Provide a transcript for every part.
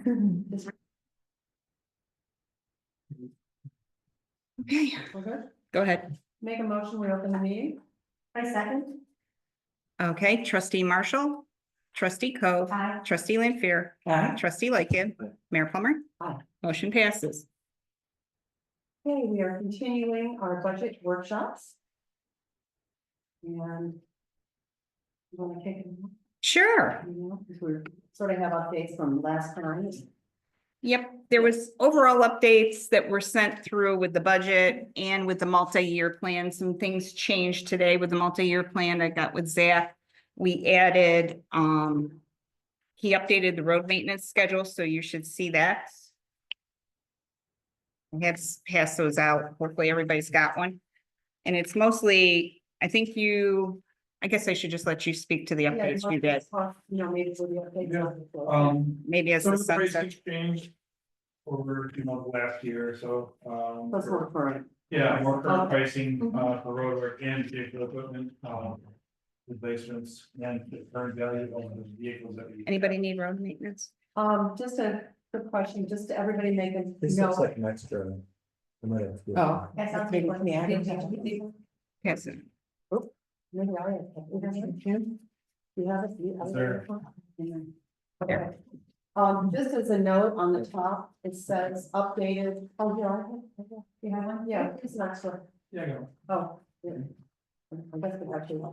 Okay, We're good? go ahead. Make a motion, we open the meeting. I second. Okay, trustee Marshall, trustee Coe, Aye. trustee Lampier, Aye. trustee Lightgib, Aye. Mayor Plummer. Aye. Motion passes. Okay, we are continuing our budget workshops. And. You wanna kick it off? Sure. Because we're sort of have updates from last time. Yep, there was overall updates that were sent through with the budget and with the multi-year plan. Some things changed today with the multi-year plan I got with Zach. We added, he updated the road maintenance schedule, so you should see that. I have passed those out. Hopefully everybody's got one. And it's mostly, I guess I should just let you speak to the updates you did. Maybe for the updates. Yeah. Maybe as Some the of the pricing sunset. changed over, the last year or so. Let's work for it. Yeah, more current pricing, Mhm. for road work and vehicle equipment, replacements and the current value of the vehicles that we. Anybody need road maintenance? Just a quick question, just to everybody make a This looks note. like an extra. I might have to do it. Oh. That sounds like what me. Yes. Maybe I have. You have it? You have it? Sure. Okay. Just as a note on the top, it says updated. Oh, yeah. You have one? Yeah, it's an extra. Yeah, go. Oh. Yeah. That's good, actually.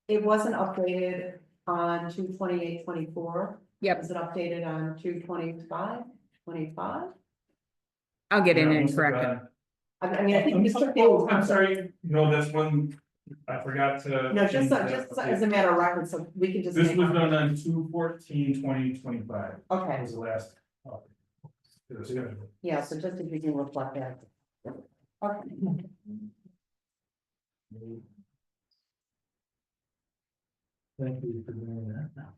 It wasn't updated on 2/28/24. Yep, Is it updated on 2/25/25? I'll get in Yeah, and most of correct it. that. I mean, I think we took Oh, the. I'm sorry, no, that's one, I forgot to. No, just, change that. just as a matter of record, so we can just. This make was our- done on 2/14/2025. Okay, Was the last. It was good. yeah, so just if you can reflect that. Okay. Thank you for doing that now.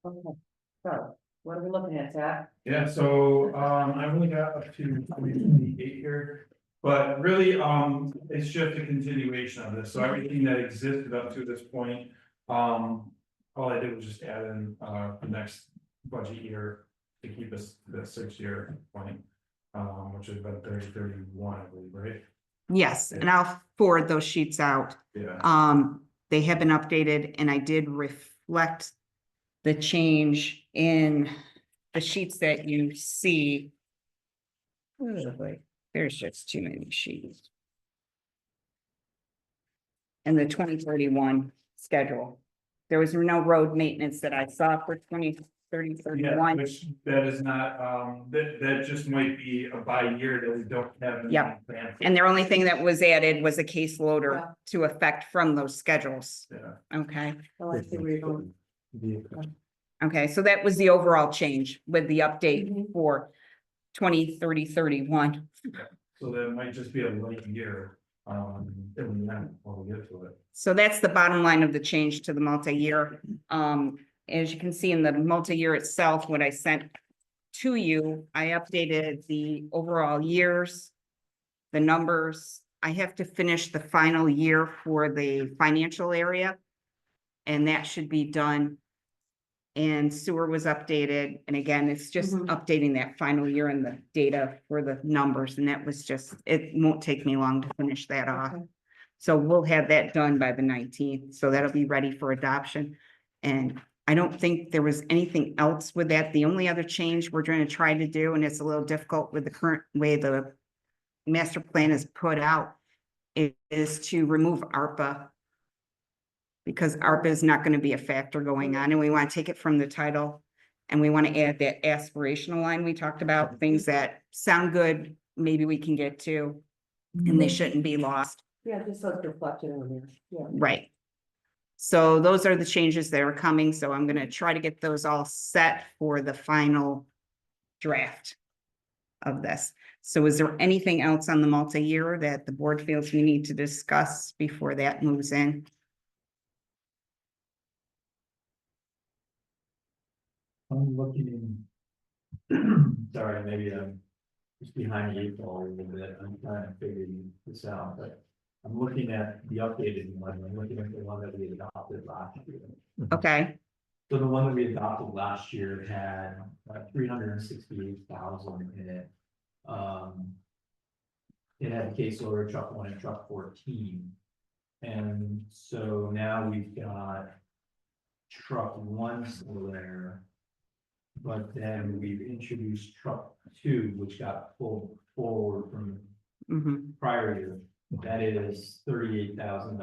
Okay, so what are we looking at, Zach? Yeah, so, I only got up to 2028 here, but really, it's just a continuation of this, so everything that existed up to this point. All I did was just add in, the next budget year to keep us the 6-year point. Which is about 30/31, I believe, right? Yes, and I'll forward those sheets out. Yeah, They have been updated and I did reflect the change in the sheets that you see. Ugh, there's just too many sheets. And the 2031 schedule. There was no road maintenance that I saw for 2030, yeah, 31. which that is not, that just might be a by year that we don't have. Yep. plan for. And the only thing that was added was a case loader Yeah. to effect from those schedules. Yeah. Okay. I like to read them. Okay, so that was the overall change with the update Mhm. for 2030, 31. So that might just be a light year, in the end, when we get to it. So that's the bottom line of the change to the multi-year. As you can see in the multi-year itself, what I sent to you, I updated the overall years, the numbers. I have to finish the final year for the financial area. And that should be done. And sewer was updated. And again, it's just Mhm. updating that final year and the data for the numbers. And that was just, it won't take me long to finish that off. Okay. So we'll have that done by the 19th. So that'll be ready for adoption. And I don't think there was anything else with that. The only other change we're going to try to do, and it's a little difficult with the current way the master plan is put out, is to remove ARPA. Because ARPA is not going to be a factor going on, and we want to take it from the title. And we want to add that aspirational line we talked about, things that sound good, maybe we can get to, and they shouldn't be lost. Yeah, just so it's reflected on here, yeah. Right. So those are the changes that are coming, so I'm gonna try to get those all set for the final draft of this. So is there anything else on the multi-year that the board feels we need to discuss before that moves in? I'm looking. Sorry, maybe I'm just behind the eight ball a little bit. I'm trying to figure this out, but I'm looking at the updated one, I'm looking at the one that we adopted last year. Okay, So the one that we adopted last year had 368,000 in it. It had case order truck 1 and truck 14. And so now we've got truck 1 still there. But then we've introduced truck 2, which got pulled forward from mm-hmm, prior year. That is $38,000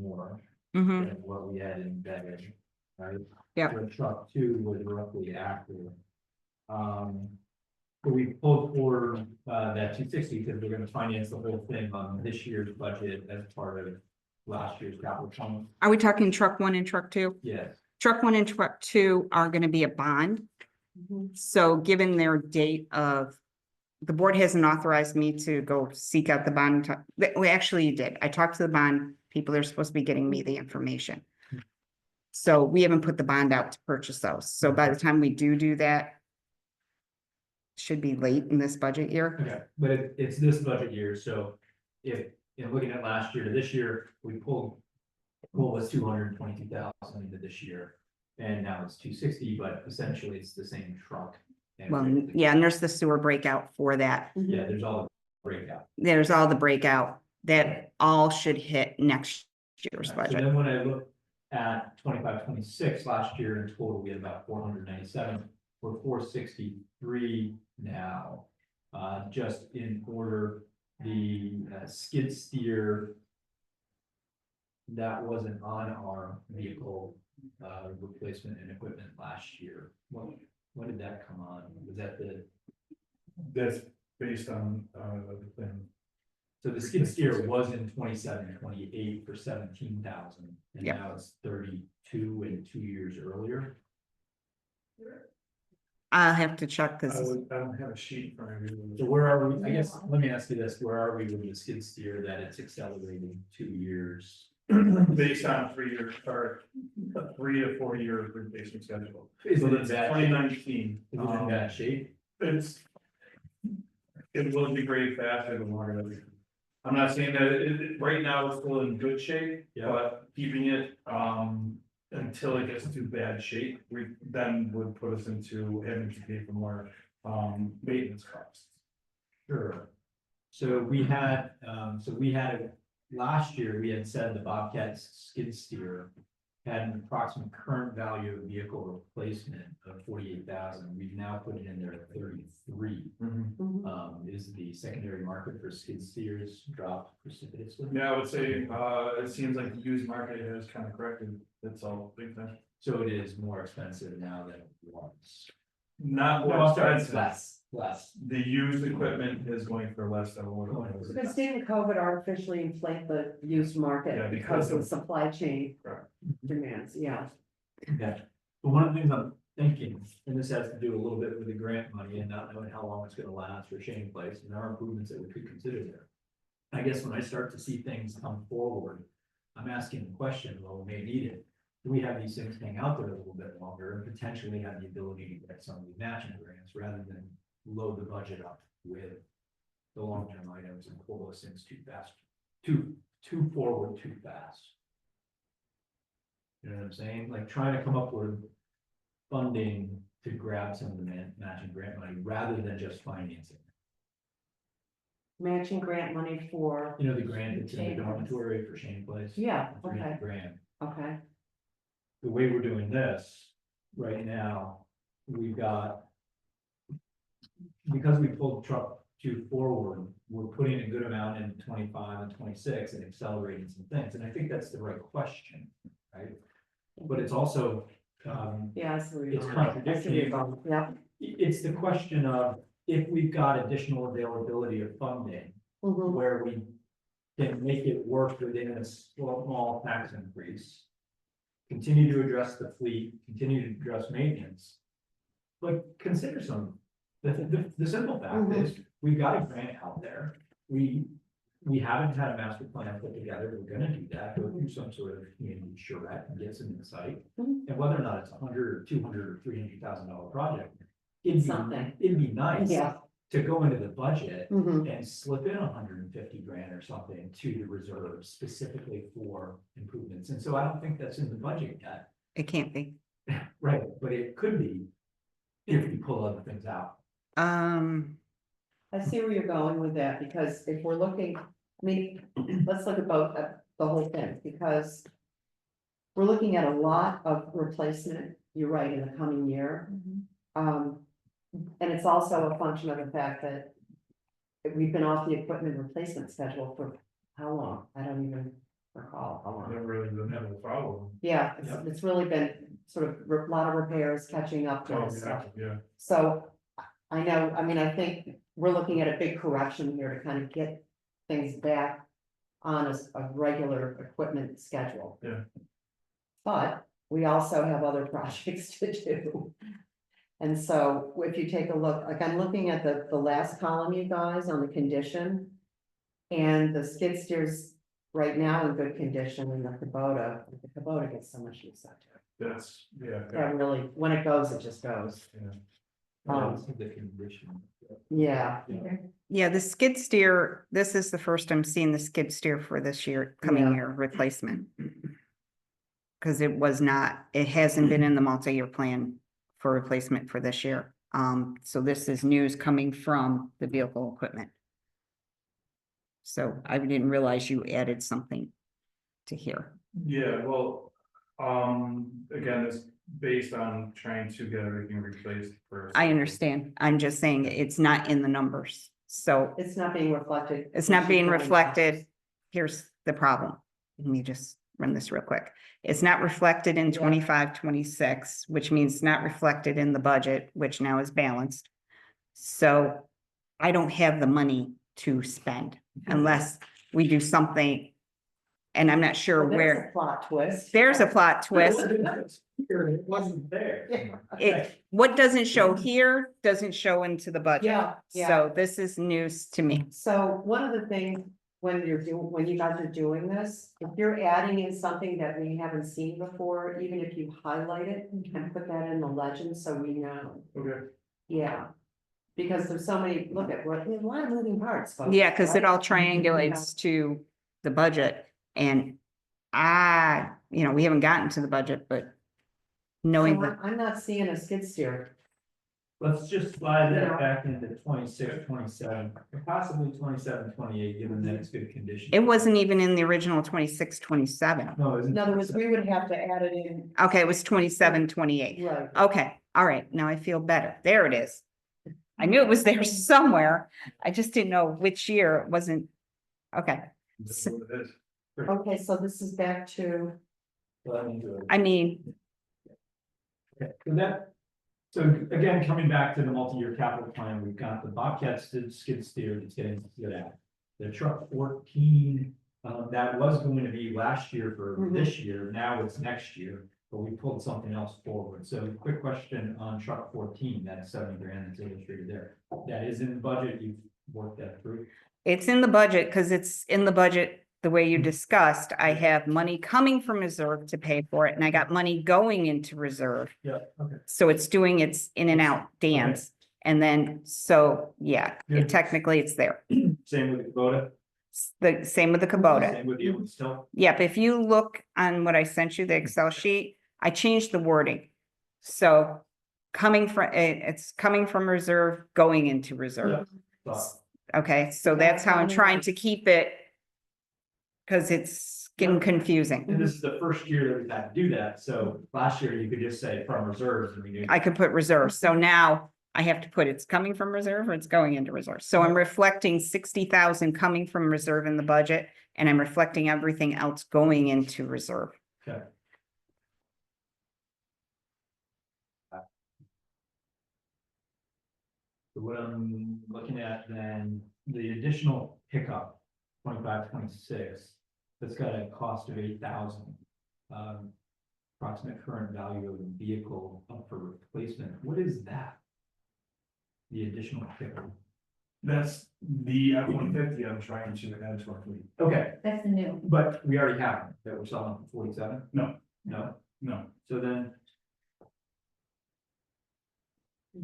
more mm-hmm, than what we had embedded, right? Yep. So truck 2 was roughly accurate. But we pulled forward that 260 because we're gonna finance the whole thing on this year's budget as part of last year's capital fund. are we talking truck 1 and truck 2? Yes, Truck 1 and truck 2 are gonna be a bond. Mhm. So given their date of, the board hasn't authorized me to go seek out the bond. We actually did. I talked to the bond people. They're supposed to be getting me the information. So we haven't put the bond out to purchase those. So by the time we do that, should be late in this budget year. okay, but it's this budget year, so if, looking at last year to this year, we pulled. What was 222,000 into this year, and now it's 260, but essentially it's the same truck. And Well, yeah, and there's the sewer breakout for that. Yeah, there's all the breakout. There's all the breakout that all should hit next year's So budget. then when I look at 25-26 last year in total, we had about 497, we're 463 now. Just in order, the skid steer. That wasn't on our vehicle replacement and equipment last year. When did that come on? Was that the, That's based on, the thing. so the skid steer was in 27-28 for 17,000, and Yep. now it's 32 and 2 years earlier. I'll have to check I because don't have a sheet for you. So where are we? I guess, let me ask you this, where are we with the skid steer that it's accelerating 2 years? Based on 3 years, or 3 to 4 years replacement schedule. Is So it in that's bad, 2019. is it in bad shape? It's. It will degrade faster the longer that we. I'm not saying that right now it's still in good shape, Yeah. but keeping it, until it gets to bad shape, we then would put us into having to pay for more, maintenance costs. Sure. So we had, last year, we had said the Bobcat skid steer had an approximate current value of vehicle replacement of 48,000. We've now put it in there at 33. Mhm. Is the secondary market for skid steers dropped precipitously? Yeah, I would say, it seems like the used market has kind of corrected itself big time. So it is more expensive now than it was. Not No, more I'm sorry, expensive. less. The used equipment is going for less than what it was. Because didn't COVID artificially inflate the used Yeah, market because because of of- supply chain Correct. demands, yeah. Okay, but one of the things I'm thinking, and this has to do a little bit with the grant money and not knowing how long it's gonna last for Shane Place, and there are improvements that we could consider there. I guess when I start to see things come forward, I'm asking the question, well, we may need it. Do we have these things hang out there a little bit longer and potentially have the ability to get some of the matching grants rather than load the budget up with the long-term items and pull those things too fast, too forward too fast? You know what I'm saying? Like trying to come up with funding to grab some of the matching grant money rather than just financing. Matching grant money for, You know, the grant that's in the dormitory for Shane Place? yeah, The okay, grant. okay. The way we're doing this right now, we've got. Because we pulled truck 2 forward, we're putting a good amount in 25 and 26 and accelerating some things, and I think that's the right question, right? But it's also, Yeah, I see where you're It's going. I see where contradictory. you're going. Yeah. it's the question of if we've got additional availability of funding Mhm. where we can make it work within a small tax increase. Continue to address the fleet, continue to address maintenance. But consider the simple fact is, we've got a grant out there. We haven't had a master plan put together. We're gonna do that, go through some sort of community charrette and get some insight. Mhm. And whether or not it's $100 or $200 or $300,000 project. It'd Something. be nice. Yeah. to go into the budget Mhm. and slip in 150 grand or something to the reserve specifically for improvements. And so I don't think that's in the budget yet. It can't be. Right, but it could be if we pull other things out. I see where you're going with that, because if we're looking, I mean, let's look at both, the whole thing, because. We're looking at a lot of replacement, you're right, in the coming year. And it's also a function of the fact that. We've been off the equipment replacement schedule for how long? I don't even recall how long. Never really been having a problem. Yeah, Yeah. it's really been sort of a lot of repairs catching up to Oh, this stuff. yeah, So I know, I mean, I think we're looking at a big correction here to kind of get things back on a regular equipment schedule. Yeah. But we also have other projects to do. And so if you take a look, like I'm looking at the last column, you guys, on the condition. And the skid steers right now in good condition, and the Kubota gets so much use out of it. that's, yeah. That really, when it goes, it just goes. The condition. Yeah. Yeah, the skid steer, this is the first I'm seeing the skid steer for this year, coming Yeah. year replacement. Cause it was not, it hasn't been in the multi-year plan for replacement for this year. So this is news coming from the vehicle equipment. So I didn't realize you added something to here. Yeah, well, again, it's based on trying to get everything replaced first. I understand. I'm just saying it's not in the numbers. So It's not being reflected. it's not being reflected. Here's the problem. Let me just run this real quick. It's not reflected in Yeah. 25-26, which means it's not reflected in the budget, which now is balanced. So I don't have the money to spend unless we do something. And I'm not sure Well, there's a where, plot twist. there's a plot twist. It wasn't there. Yeah. What doesn't show here doesn't show into the budget. Yeah. So this is news to me. So one of the things, when when you guys are doing this, if you're adding in something that we haven't seen before, even if you highlight it and put that in the legend, so we know. Okay, Yeah. Because there's so many, look at what, there's a lot of moving parts. folks, Yeah, because it right? all triangulates to the budget and we haven't gotten to the budget, but knowing So that, I'm not seeing a skid steer. Let's just slide Yeah. that back into 26, 27, and possibly 27, 28, given that it's good condition. it wasn't even in the original 26-27. No, isn't. In other words, we would have to add it in, Okay, it was 27-28. right, Okay, all right, now I feel better. There it is. I knew it was there somewhere. I just didn't know which year. It wasn't. Okay, that's what it is. okay, so this is back to, I mean, Okay, so again, coming back to the multi-year capital plan, we've got the Bobcat skid steer that's getting good at. The truck 14, that was going to be last year for Mhm. this year, now it's next year, but we pulled something else forward. So quick question on truck 14, that's 70 grand that's illustrated there. That is in the budget, you've worked that through. it's in the budget because it's in the budget. The way you discussed, I have money coming from reserve to pay for it and I got money going into reserve. Yeah, okay. So it's doing its in and out dance. And then, so, yeah, Yeah. technically it's there. Same with the Kubota? The same with the Kubota. Same with you, still? Yep, if you look on what I sent you, the Excel sheet, I changed the wording. So coming from, it's coming from reserve, going into reserve. But Okay, so that's how I'm trying to keep it. Cause it's getting confusing. And this is the first year that we've had to do that, so last year you could just say from reserves and we knew. I could put reserve, so now I have to put it's coming from reserve or it's going into reserve. So I'm reflecting 60,000 coming from reserve in the budget. And I'm reflecting everything else going into reserve. Okay. So what I'm looking at then, the additional pickup, 25, 26, that's got a cost of 8,000. Approximate current value of the vehicle up for replacement, what is that? The additional pickup. That's the F-150 I'm trying to add to our fleet. Okay, That's the new. but we already have one that we're selling for 47? No. No, No, so then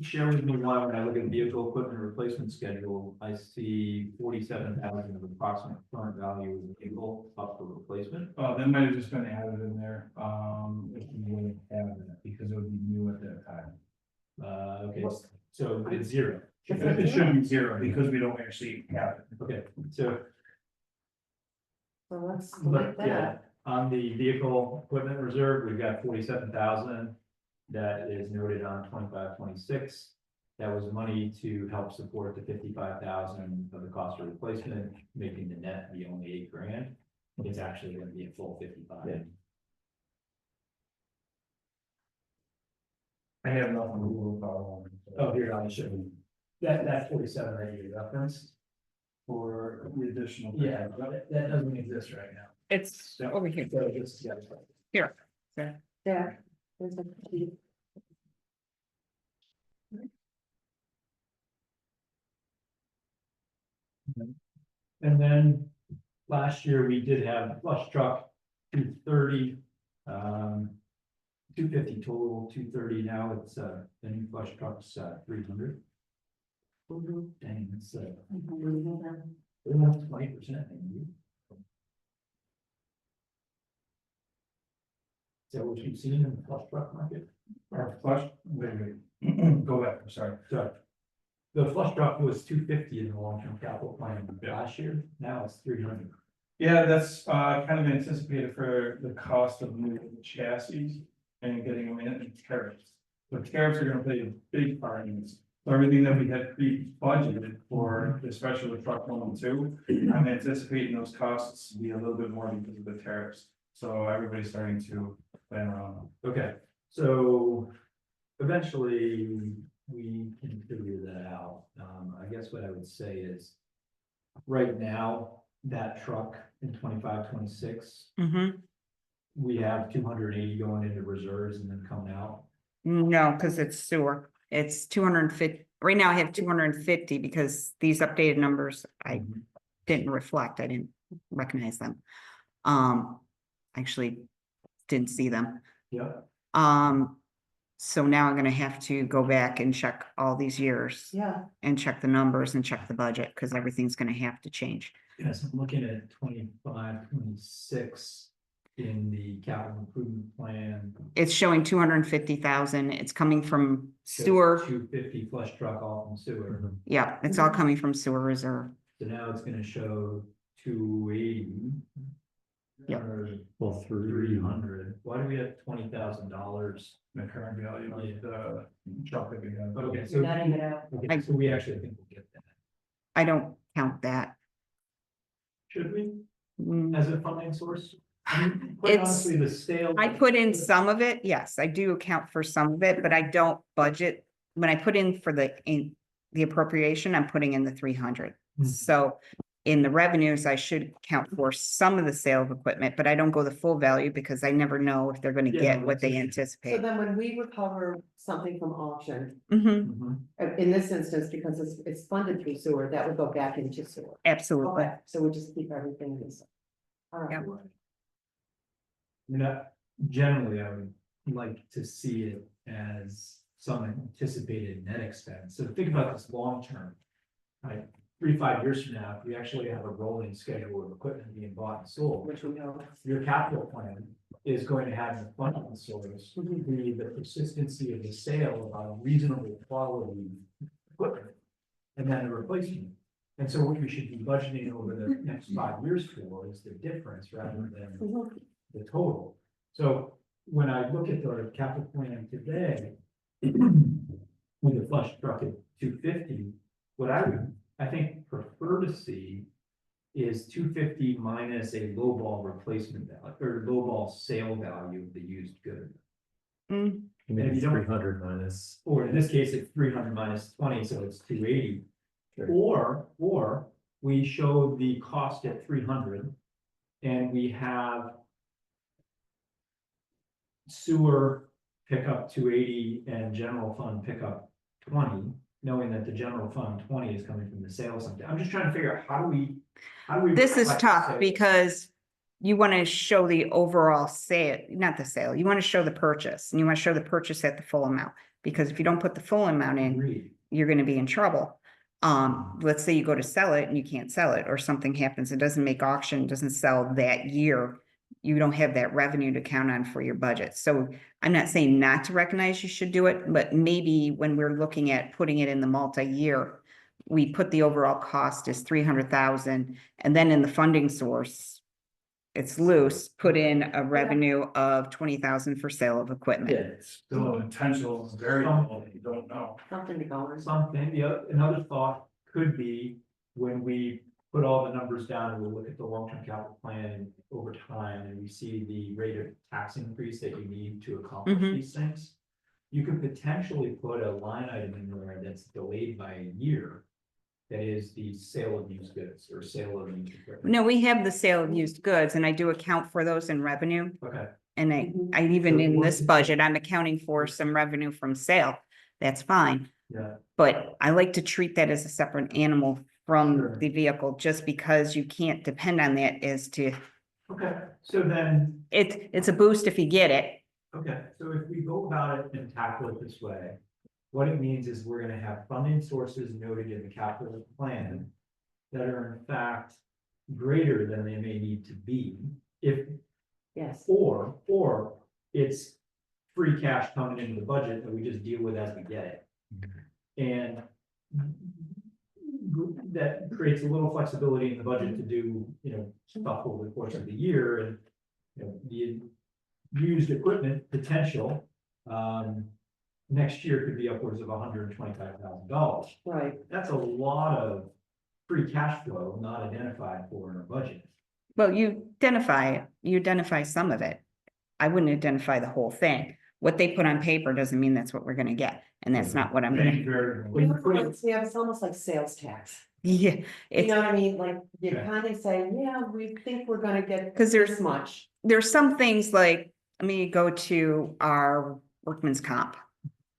share with me why when I look at vehicle equipment replacement schedule, I see 47,000 of approximate current value of the vehicle up for replacement. Oh, that might have just been added in there, if we would have added it, because it would be new at that time. Okay, so it's zero. It should be zero, because we don't actually have it. Okay, so, So let's but like yeah, that. on the vehicle equipment reserve, we've got 47,000. That is noted on 25-26. That was money to help support the 55,000 of the cost of replacement, making the net be only $8,000. It's actually gonna be a full 55. I have nothing to do with our. Oh, here, I'll show you. That 47 that you referenced. For the additional. Yeah, that doesn't exist right now. It's over here. So it's, yeah. Here. There. There. There's a key. And then last year we did have flush truck 230, 250 total, 230 now. It's the new flush truck's 300. Mhm. Dang, it's Mhm. almost 20%. Is that what you've seen in the flush truck market? Our flush, wait, go back, I'm sorry. So the flush truck was 250 in the long-term capital plan last year. Now it's 300. Yeah, that's kind of anticipated for the cost of moving chassis and getting them in and tariffs. The tariffs are gonna play a big part in this. So everything that we had pre-budgeted for, especially with truck 1 and 2, I'm anticipating those costs to be a little bit more because of the tariffs. So everybody's starting to plan around. Okay, so eventually we can figure that out. I guess what I would say is right now, that truck in 25-26, Mm-hmm. we have 280 going into reserves and then coming out. No, because it's sewer. It's 250. Right now I have 250 because these updated numbers I didn't reflect. I didn't recognize them. Actually didn't see them. Yeah, So now I'm gonna have to go back and check all these years Yeah, and check the numbers and check the budget because everything's gonna have to change. yes, I'm looking at 25-26 in the capital improvement plan. It's showing 250,000. It's coming from sewer. 250 flush truck all from sewer. Yeah, it's all coming from sewer reserve. So now it's gonna show 280. Yep. Or, well, 300. Why do we have $20,000? The current value of the truck that we have. Okay, so, you're netting it out. okay, so we actually think we'll get that. I don't count that. Should we, Mm, as a funding source? I mean, quite It's- honestly, the sale. I put in some of it, yes, I do account for some of it, but I don't budget. When I put in for the appropriation, I'm putting in the 300. Hmm. So in the revenues, I should account for some of the sale of equipment, but I don't go the full value because I never know if they're gonna Yeah, get no, what they that's So anticipate. then when we recover something from auction, Mhm, Mhm. in this instance, because it's funded through sewer, that would go back into sewer. absolutely. Okay, so we just keep everything in. All right. Yep. You know, generally, I would like to see it as some anticipated net expense. So think about this long term. Right, 3-5 years from now, if we actually have a rolling schedule of equipment being bought and sold. Which we know. Your capital plan is going to have the funding source, Mhm. be the persistency of the sale of a reasonable quality equipment. And then a replacement. And so what we should be budgeting over the next 5 years for is the difference rather than Mhm. the total. So when I look at the capital plan today, with the flush truck at 250, what I would, I think, prefer to see is 250 minus a lowball replacement value, or lowball sale value of the used good. Mm, Maybe you don't- 300 minus. Or in this case, it's 300 minus 20, so it's 280. Sure. Or we show the cost at 300 and we have sewer pick up 280 and general fund pick up 20, knowing that the general fund 20 is coming from the sales. I'm just trying to figure out how do we? This is reflect the tough sales? because you wanna show the overall sale, not the sale, you wanna show the purchase and you wanna show the purchase at the full amount. Because if you don't put the full amount in, Agreed. you're gonna be in trouble. Let's say you go to sell it and you can't sell it, or something happens, it doesn't make auction, doesn't sell that year. You don't have that revenue to count on for your budget. So I'm not saying not to recognize you should do it, but maybe when we're looking at putting it in the multi-year, we put the overall cost as 300,000, and then in the funding source, it's loose, put in a revenue of 20,000 for sale of equipment. Yeah, Still a potential variable that you don't know. Something to go on. something, another thought could be when we put all the numbers down and we look at the long-term capital plan over time and we see the rate of tax increase that you need to accomplish Mhm. these things. You could potentially put a line item in there that's delayed by a year. That is the sale of used goods or sale of used equipment. No, we have the sale of used goods, and I do account for those in revenue. Okay, And I even So in what this is- budget, I'm accounting for some revenue from sale. That's fine. yeah, But I like to treat that as a separate animal Sure. from the vehicle, just because you can't depend on that as to, okay, so then, it's a boost if you get it. okay, so if we go about it and tackle it this way. What it means is we're gonna have funding sources noted in the capital plan. That are in fact greater than they may need to be. If, Yes, or it's free cash coming into the budget that we just deal with as we get it. And that creates a little flexibility in the budget to do, stuff over the course of the year and, the used equipment potential, next year could be upwards of $125,000. right. That's a lot of free cash flow not identified for in our budget. Well, you identify some of it. I wouldn't identify the whole thing. What they put on paper doesn't mean that's what we're gonna get, and that's not what I'm Many gonna, variables. Well, you put it- Yeah, it's almost like sales tax. yeah. You It's, know what I mean? Like, you Okay. kind of say, yeah, we think we're gonna get 'Cause there's- this much. there's some things like, let me go to our workman's comp.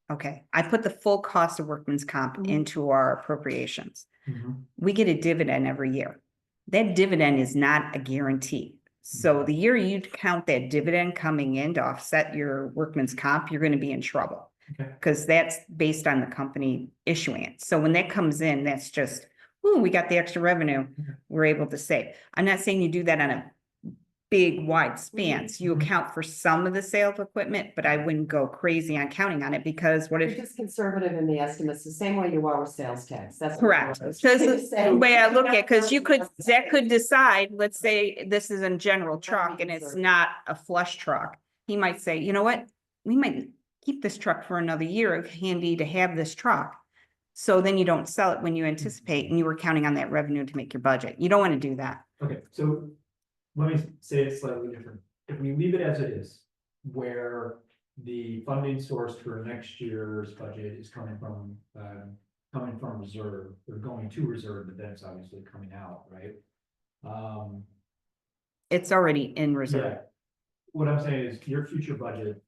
Okay, I put the full cost of workman's comp Mhm. into our appropriations. Mhm. We get a dividend every year. That dividend is not a guarantee. So the year you count that dividend coming in to offset your workman's comp, you're gonna be in trouble. Okay. Cause that's based on the company issuing it. So when that comes in, that's just, ooh, we got the extra revenue, we're able to save. I'm not saying you do that on a big wide spans. You Mhm. account for some of the sale of equipment, but I wouldn't go crazy on counting on it, because what You're if? just conservative in the estimates, the same way you are with sales tax. That's. what Correct. I was So trying to it's say. the way I look at, because Zach could decide, let's say this is a general truck and it's not a flush truck. He might say, you know what, we might keep this truck for another year, handy to have this truck. So then you don't sell it when you anticipate, and you were counting on that revenue to make your budget. You don't want to do that. Okay, so let me say it slightly different. If we leave it as it is, where the funding source for next year's budget is coming from reserve, or going to reserve, but then it's obviously coming out, right? It's already in Yeah, reserve. what I'm saying is your future budget.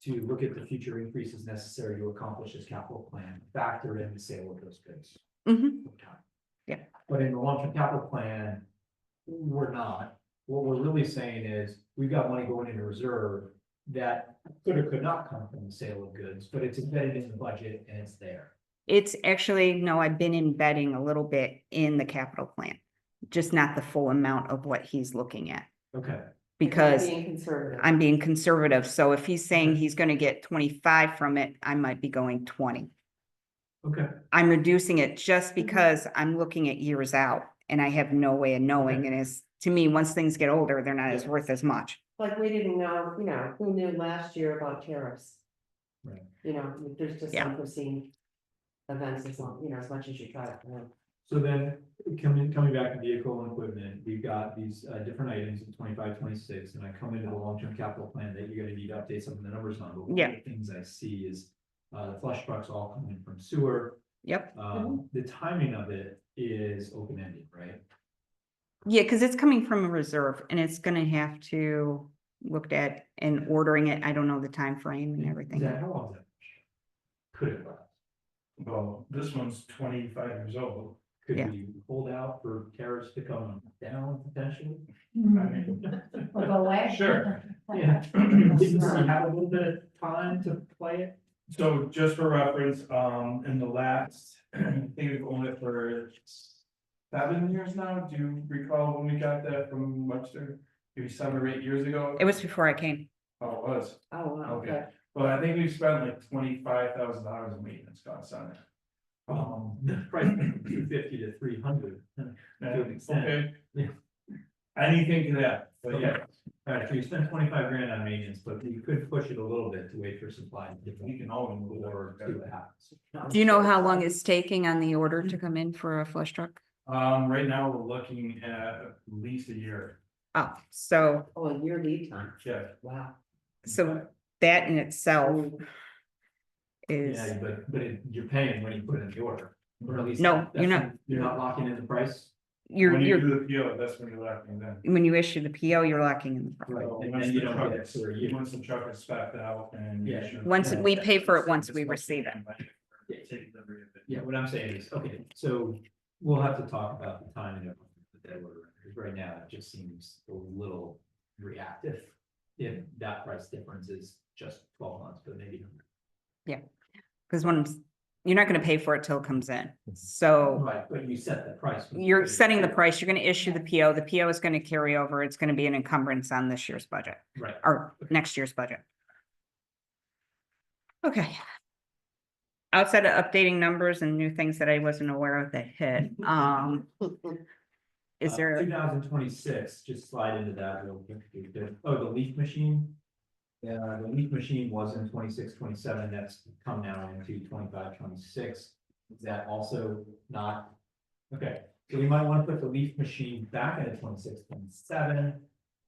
To look at the future increases necessary to accomplish this capital plan, factor in the sale of those goods. Mhm. over time. Yeah. But in the long-term capital plan, we're not. What we're really saying is, we've got money going into reserve that could or could not come from the sale of goods, but it's embedded in the budget and it's there. It's actually, no, I've been embedding a little bit in the capital plan, just not the full amount of what he's looking at, Okay, because Being conservative. I'm being conservative. So if he's saying Okay. he's gonna get 25 from it, I might be going 20. okay, I'm reducing it just because I'm looking at years out and I have no way of knowing. And it's, to me, once things get older, they're not as Yeah. worth as much. Like, we didn't know, who knew last year about tariffs? Right. There's just Yeah. unforeseen events as long, as much as you try to. so then, coming back to vehicle and equipment, we've got these different items in 25, 26, and I come into the long-term capital plan that you're gonna need to update some of the numbers on, but one Yeah. of the things I see is the flush trucks all coming from sewer. Yep. The timing of it is open-ended, right? Yeah, because it's coming from a reserve and it's gonna have to looked at and ordering it. I don't know the time frame and everything. Zach, how long is that? Could it last? Well, this one's 25 years old. Could Yeah. we hold out for tariffs to come down potentially? I mean, sure. Yeah. Didn't we have a little bit of time to play it? So just for reference, in the last, I think we've owned it for 7 years now. Do you recall when we got that from Webster? Maybe 7 or 8 years ago? It was before I came. Oh, it was. Oh, wow, Okay. okay. Well, I think we've spent like $25,000 in maintenance costs on it. The price from 250 to 300. Yeah, To an extent. okay. Yeah. Anything to that, but Okay. yeah, Alright, so you spent 25 grand on maintenance, but you could push it a little bit to wait for supply. we can always move Or see what happens. Do you know how long it's taking on the order to come in for a flush truck? Right now, we're looking at least a year. Oh, so, Oh, a year lead time, Yeah. wow. so that in itself is, Yeah, you're paying when you put in the order. Or at least No, you're that's not. when You're not locking in the price. you're, When you you're, do the PO, that's when you're locking in. when you issue the PO, you're locking in the price. So And once then you the don't truck get it is- for a year. Once the truck is spec'd out and. Yeah. Once we pay for it, once we receive it. Take delivery of it. Yeah, what I'm saying is, okay, so we'll have to talk about the timing of the dead order, because right now it just seems a little reactive. If that price difference is just 12 months, but maybe. Cause when, you're not gonna pay for it till it comes in. So Right, but you set the price. when you you're put it setting the in. price, you're gonna issue the PO, the PO is gonna carry over, it's gonna be an encumbrance on this year's budget Right, or next year's budget. Okay. Outside of updating numbers and new things that I wasn't aware of that hit, is there, 2026, just slide into that real quick. Oh, the leaf machine. Yeah, the leaf machine was in 26, 27. That's come now into 25, 26. Is that also not? Okay, so we might want to put the leaf machine back into 26, 27,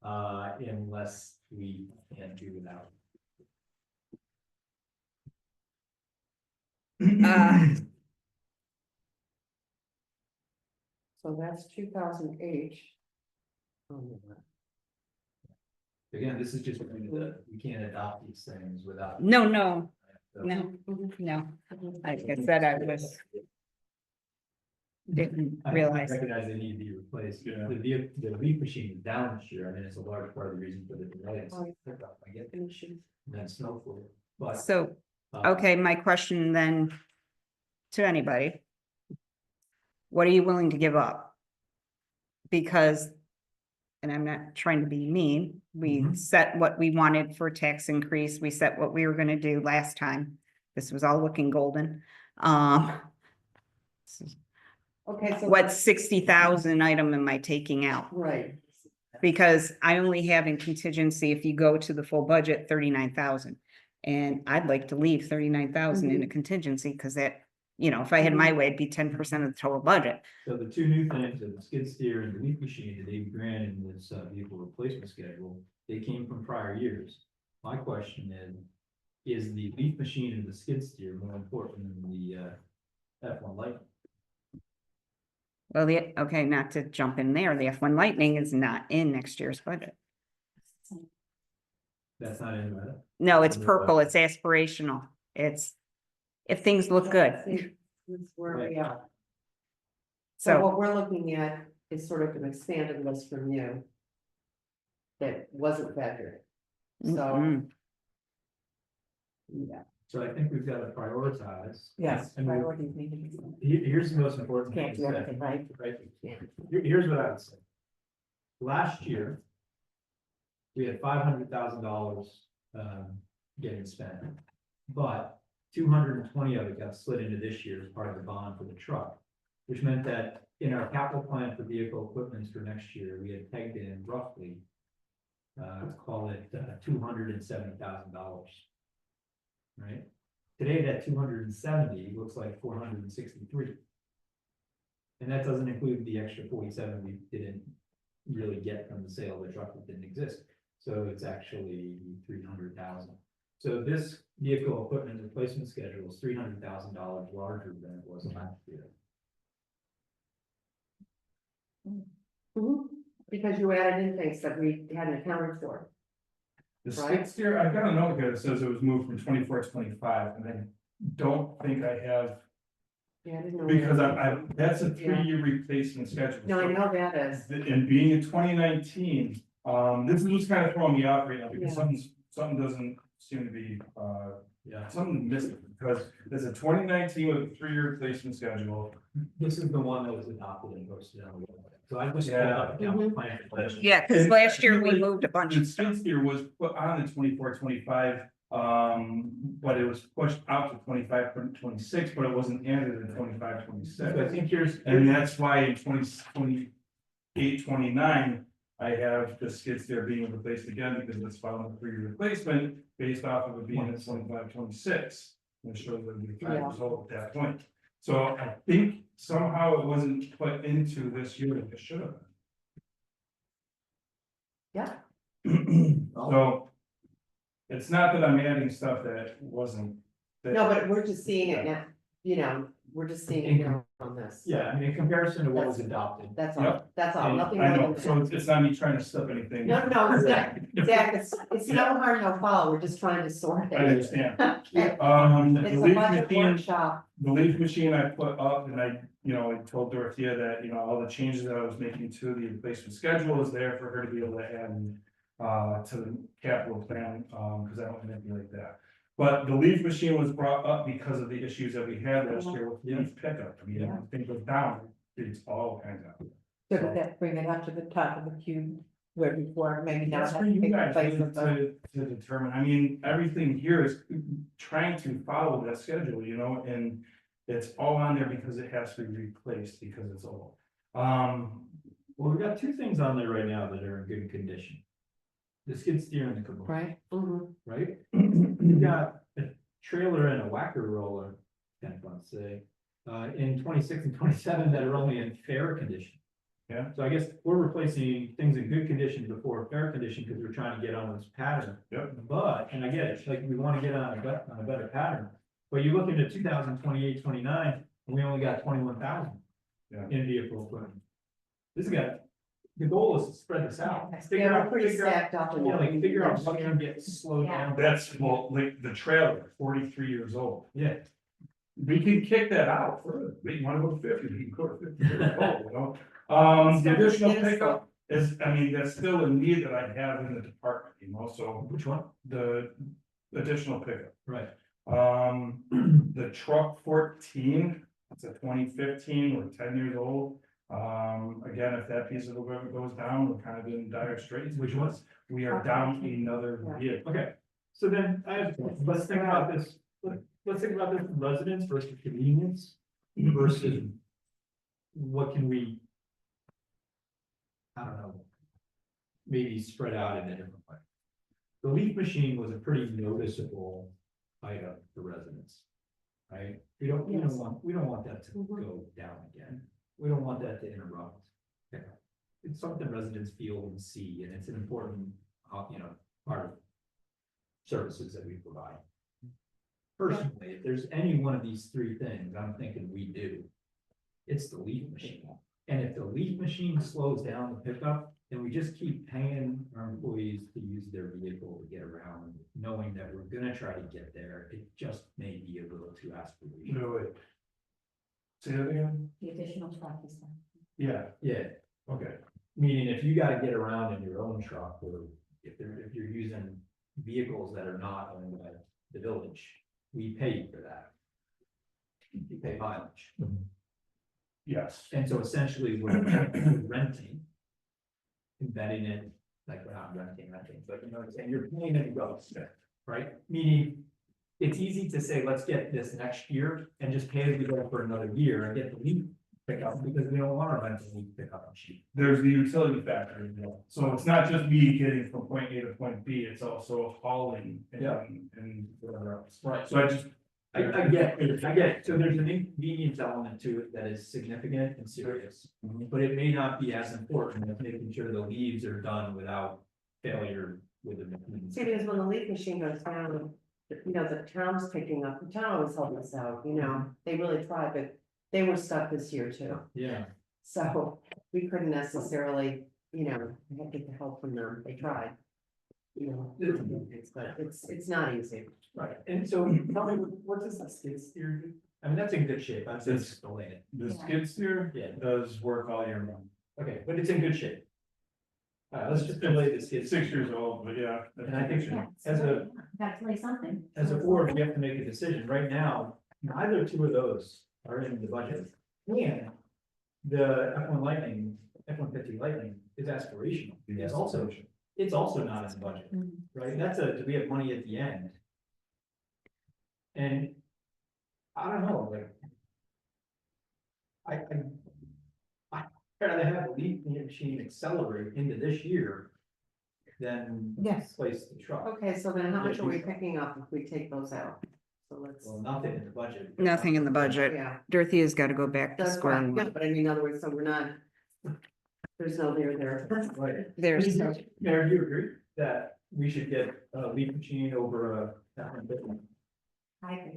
unless we can do without. So that's 2008. Again, this is just we can't adopt these things without. no, no, So- no, no, like I said, I was. Didn't I realize, recognize they need to be replaced. Yeah. The leaf machine is down this year. I mean, it's a large part of the reason for the delay. It's Oh, pickup, I get it. Then snowfall, but. so, uh, okay, my question then. To anybody. What are you willing to give up? Because. And I'm not trying to be mean, we Mhm. set what we wanted for tax increase, we set what we were gonna do last time. This was all looking golden. Okay, so. What 60,000 item am I taking out? Right, Because I only have in contingency, if you go to the full budget, 39,000. And I'd like to leave 39,000 in a contingency, because that, if I had my way, it'd be 10% of the total budget. So the two new things, the skid steer and the leaf machine that Dave Grant and this vehicle replacement schedule, they came from prior years. My question is the leaf machine and the skid steer more important than the F1 Lightning? Well, okay, not to jump in there, the F1 Lightning is not in next year's budget. That's not in there. No, it's purple, it's aspirational, it's, if things look good, see, that's where we are. So so, what we're looking at is sort of an expanded list from you. That wasn't factored. So, mm, yeah, So I think we've got to prioritize. yes. And we- priorities need to be set. Here's the most important thing. Can't to do say, everything, right? Right? Yeah. Here's what I would say. Last year. We had $500,000 getting spent. But 220 of it got slid into this year as part of the bond for the truck. Which meant that in our capital plan for vehicle equipment for next year, we had pegged in roughly. Call it $270,000. Right? Today, that 270 looks like 463. And that doesn't include the extra 47 we didn't really get from the sale of the truck that didn't exist. So it's actually 300,000. So this vehicle equipment replacement schedule is $300,000 larger than it was last year. Mhm. Because you added in things that we hadn't accounted for. The Right. skid steer, I've got a note here that says it was moved from 24 to 25, and I don't think I have, Yeah, I didn't know. because that. that's a 3-year replacement schedule. No, I know that is. And being in 2019, this is what's kind of throwing me off right now, because Yeah. something's something doesn't seem to be, Yeah, something missing, because there's a 2019 with a 3-year replacement schedule. this is the one that was adopted and posted on the website. So I was. Yeah. Yeah, because And last year we really, moved a bunch The of stuff. skid steer was put on the 24-25, but it was pushed out to 25-26, but it wasn't added in 25-26. So I think here's. And that's why in 28-29, I have the skid steer being replaced again, because it's following a 3-year replacement based off of it being in 25-26. And it shows that it'd be 5 years old at that point. So I think somehow it wasn't put into this year that it should have Yeah, been. So it's not that I'm adding stuff that wasn't. that- no, but we're just seeing it now, you know, we're just seeing it now on this. Yeah, I mean, in comparison to what was adopted. That's all, Yep. that's all, nothing I more know, than so that. it's not me trying to slip anything. No, Zach, it's no harm, no foul, we're just trying to sort I it. understand. Okay. The It's a leaf budget machine, workshop, the leaf machine I put up and I told Dorothea that, all the changes that I was making to the replacement schedule is there for her to be able to add. To the capital plan, because I don't manipulate that. But the leaf machine was brought up because of the issues that we had last year with leaf pickup. I mean, Yeah. when things goes down, it's all kinds of. So does that bring it up to the top of the queue where before maybe now That's have for to you take guys place of the. to determine. I mean, everything here is trying to follow that schedule, and it's all on there because it has to be replaced because it's old. Well, we've got two things on there right now that are in good condition. The skid steer and the Kubota, Right, mhm, right? You've got a trailer and a whacker roller, let's say, in 26 and 27 that are only in fair condition. Yeah. So I guess we're replacing things in good condition before fair condition because we're trying to get on this pattern. Yep. But, and I get it, like, we want to get on a better pattern, but you look into 2028, 29, and we only got 21,000. Yeah. In vehicle equipment. This got, the goal is to spread this out. yeah, Figure we're out, pretty figure out, stacked up. in yeah, like, that figure out next what year. can get slowed down. That's, well, like the trailer, 43 years old. Yeah, We can kick that out further. We want to go to 50, we can go to 50 years old, The additional Get us pickup is, that's still a need that I have in the department, so which one? the additional pickup. Right. The truck 14, it's a 2015, we're 10 years old. Again, if that piece of the equipment goes down, we're kind of in dire straits. Which one? We are down another vehicle. Okay, so then let's think about this, let's think about this from residents versus convenience versus what can we, I don't know, maybe spread out in a different way. The leaf machine was a pretty noticeable item for residents, right? We don't want that to go down again. We don't want that to interrupt. It's something residents feel and see, and it's an important, part of services that we provide. Personally, if there's any one of these three things, I'm thinking we do, it's the leaf machine. And if the leaf machine slows down the pickup, then we just keep paying our employees to use their vehicle to get around, knowing that we're gonna try to get there. It just may be a little too aspirational. No, wait. Say that again? the additional truck is done. Yeah, Yeah, okay. meaning if you gotta get around in your own truck, or if you're using vehicles that are not owned by the village, we pay you for that. You pay mileage. Yes. And so essentially we're renting. Embedding it, like we're not renting, but you know what I'm saying, you're paying it to go, right? Meaning, it's easy to say, let's get this next year and just pay as we go for another year and get the leaf pickup, because we don't want to rent the leaf pickup machine. There's the utility factor as well. So it's not just me getting from point A to point B, it's also hauling Yeah. and whatever else. Right. So I just. I get it, so there's an inconvenience element to it that is significant and serious, but it may not be as important as making sure the leaves are done without failure with the machine. See, because when the leaf machine goes down, the town's picking up, the town always helping us out, they really tried, but they were stuck this year too. Yeah, So we couldn't necessarily, get the help from them, they tried. But it's not easy. right, and so tell me, what does that skid steer do? I mean, that's in good shape, I'm just delaying it. The skid steer Yeah. does work all year round. Okay, but it's in good shape. let's just delay this. It's 6 years old, but yeah. And I think as a, Gotta play something. as a board, we have to make a decision. Right now, neither two of those are in the budget. And the F1 Lightning, F-150 Lightning is aspirational. It's also not in the budget, right? That's do we have money at the end? And I don't know, like. I'd rather have a leaf machine accelerate into this year than Yes. place the truck. Okay, so then how much are we picking up if we take those out? So let's, Well, nothing in the budget. Nothing in the budget. yeah, Dorothea's got to go back to that's square fine, yeah, one. but I mean, in other words, so we're not. There's no there. Right. There's, Mayor, do you agree that we should get a leaf machine over a F-150? I think.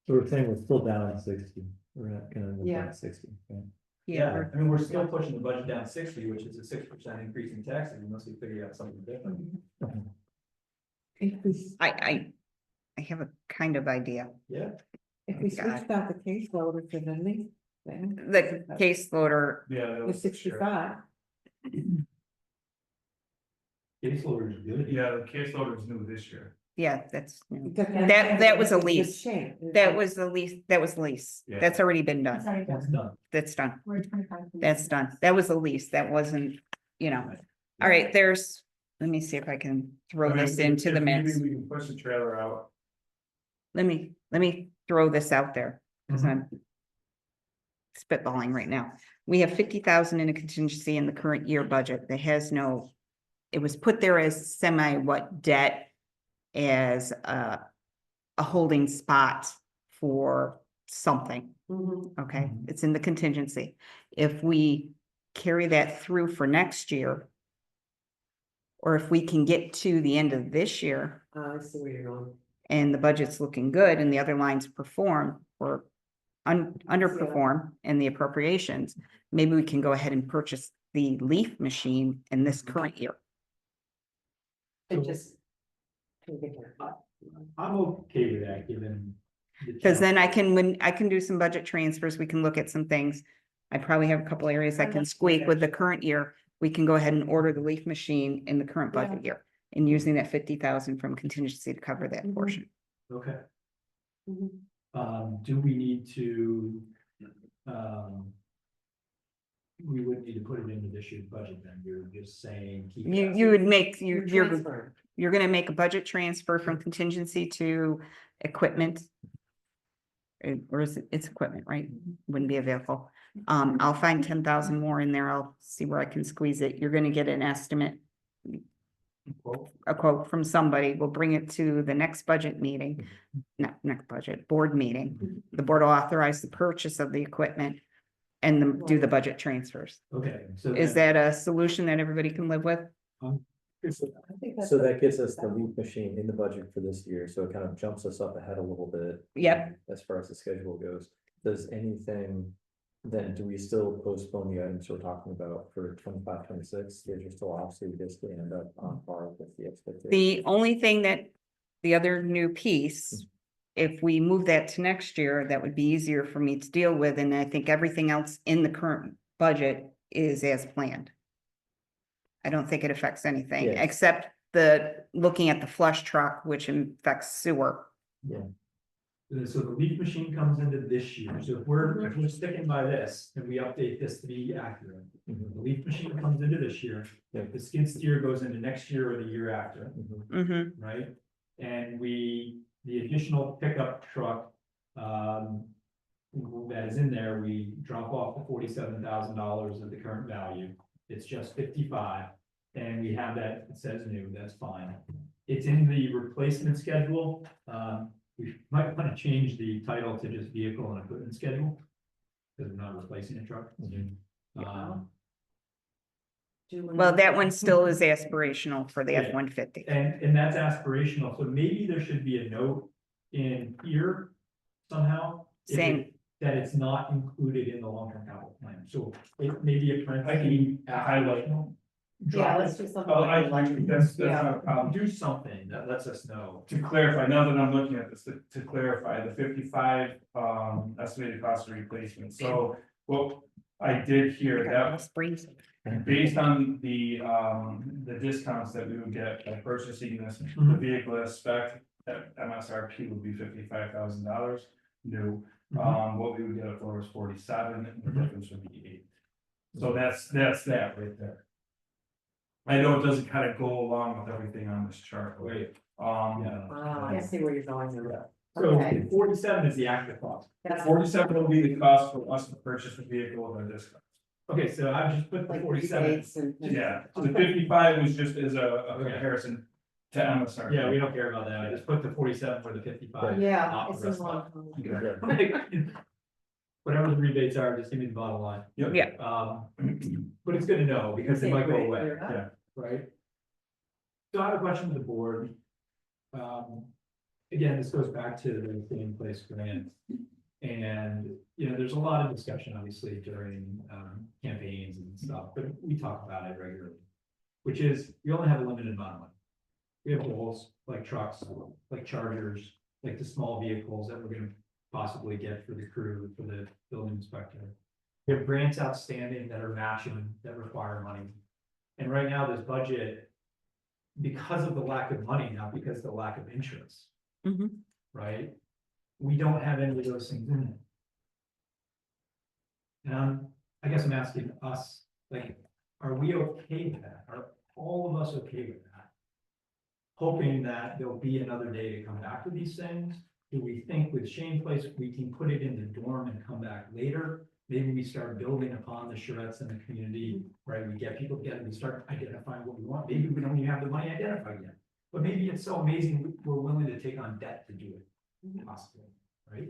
So we're saying we're still down at 60, we're not gonna end up Yeah. down at 60, okay? yeah, I mean, we're still pushing the budget down 60, which is a 6% increase in taxes unless we figure out something different. If we, I have a kind of idea. Yeah, if we God. switched out the case loader to the leaf thing. The case loader, Yeah. that The was- 65, case loader is good. Yeah, the case loader is new this year. yeah, that's, new. because That was a it's lease. change. That was the lease. Yeah. That's already been That's done. already That's done. done. That's done. We're at 25. That's done. That was a lease. That wasn't, you know. All right, let me see if I can throw I mean, this into if the maybe mix. We can push the trailer out. Let me throw this out there, because Mhm. I'm spitballing right now. We have 50,000 in a contingency in the current year budget that has no, it was put there as debt as a holding spot for something, Mhm. okay? Mhm. It's in the contingency. If we carry that through for next year, or if we can get to the end of this year, I see where you're going. and the budget's looking good and the other lines perform or underperform in the appropriations, maybe we can go ahead and purchase the leaf machine in this current year. It So- just. I'm okay with that, given. the Because then challenge. when I can do some budget transfers, we can look at some things. I probably have a couple areas I can squeak with the current year. We can go ahead and order the leaf machine in the current budget year. And using that 50,000 from contingency to cover that Mhm. portion. Okay, Mhm. do we need to, we would need to put it into this year's budget then, you're just saying. keep You, that. you would make, You're you're transferring. you're gonna make a budget transfer from contingency to equipment. Or is it, it's equipment, right? Wouldn't be a vehicle. I'll find 10,000 more in there. I'll see where I can squeeze it. You're gonna get an estimate, Well, a quote from somebody. We'll bring it to the next budget meeting. Not next budget, board meeting. The board will authorize the purchase of the equipment and do the budget transfers. Okay, so. Is then- that a solution that everybody can live with? I think that's So what- that gets us the leaf machine in the budget for this year, so it kind of jumps us up ahead a little bit. Yep. As far as the schedule goes, does anything, then do we still postpone the items we're talking about for 25, 26? These are still obviously, we basically end up on par with the expectation. The only thing that, the other new piece, if we move that to next year, that would be easier for me to deal with, and I think everything else in the current budget is as planned. I don't think it affects anything, Yes. except looking at the flush truck, which affects sewer. So the leaf machine comes into this year, so if we're sticking by this and we update this to be accurate. Mhm. The leaf machine comes into this year, Yeah. the skid steer goes into next year or the year after, Mhm. Mm-hmm, right? And the additional pickup truck, that is in there, we drop off the $47,000 of the current value. It's just 55, and we have that, it says new, that's fine. It's in the replacement schedule, we might want to change the title to just vehicle and equipment schedule. Because we're not replacing a truck. Um, Do we- well, that one still is aspirational for the Yeah. F-150. And that's aspirational, so maybe there should be a note in here somehow. if it- Same. That it's not included in the long-term capital plan, so it may be a I parenthesis. can highlight. Yeah, let's do something. Oh, like that's Yeah. not a problem. Do something that lets us know. To clarify, now that I'm looking at this, to clarify, the 55 estimated cost of replacement, so what I did here, that Brings- based on the discounts that we would get by purchasing this, the Mhm. vehicle as spec, that MSRP would be $55,000 new. Mhm. What we would get it for was 47, and the Mhm. difference would be 8. So that's that right there. I know it doesn't kind of go along with everything on this chart, Right. yeah. I see where you're going with that. So Okay. 47 is the active cost. That's 47 will be the cost for us to purchase the vehicle with our discount. Okay, so I've just put the like 47. rebates and. Yeah, so the 55 was just as a Okay. comparison to MSRP. Yeah, we don't care about that. I just put the 47 for the 55. Yeah, not it's the in rest of wrong. it. Whatever the rebates are, just give me the bottom line. Yep. Yeah. But it's good to know because they Okay, might go great, away, clear enough. Yeah. right? So I have a question to the board. Again, this goes back to the Clean Place grant. And, you know, there's a lot of discussion, obviously, during campaigns and stuff, but we talk about it regularly. Which is, we only have a limited amount of money. We have goals like trucks, like chargers, like the small vehicles that we're gonna possibly get for the crew, for the building inspector. We have grants outstanding that are matching, that require money. And right now, this budget, because of the lack of money, not because of the lack of interest, Mhm. right? We don't have any of those things in it. And I guess I'm asking us, like, are we okay with that? Are all of us okay with that? Hoping that there'll be another day to come back to these things? Do we think with Shane Place, we can put it in the dorm and come back later? Maybe we start building upon the charrettes in the community, right? We get people together, we start identifying what we want. Maybe we don't even have the money identified yet. But maybe it's so amazing, we're willing to take on debt to do it, possibly, right?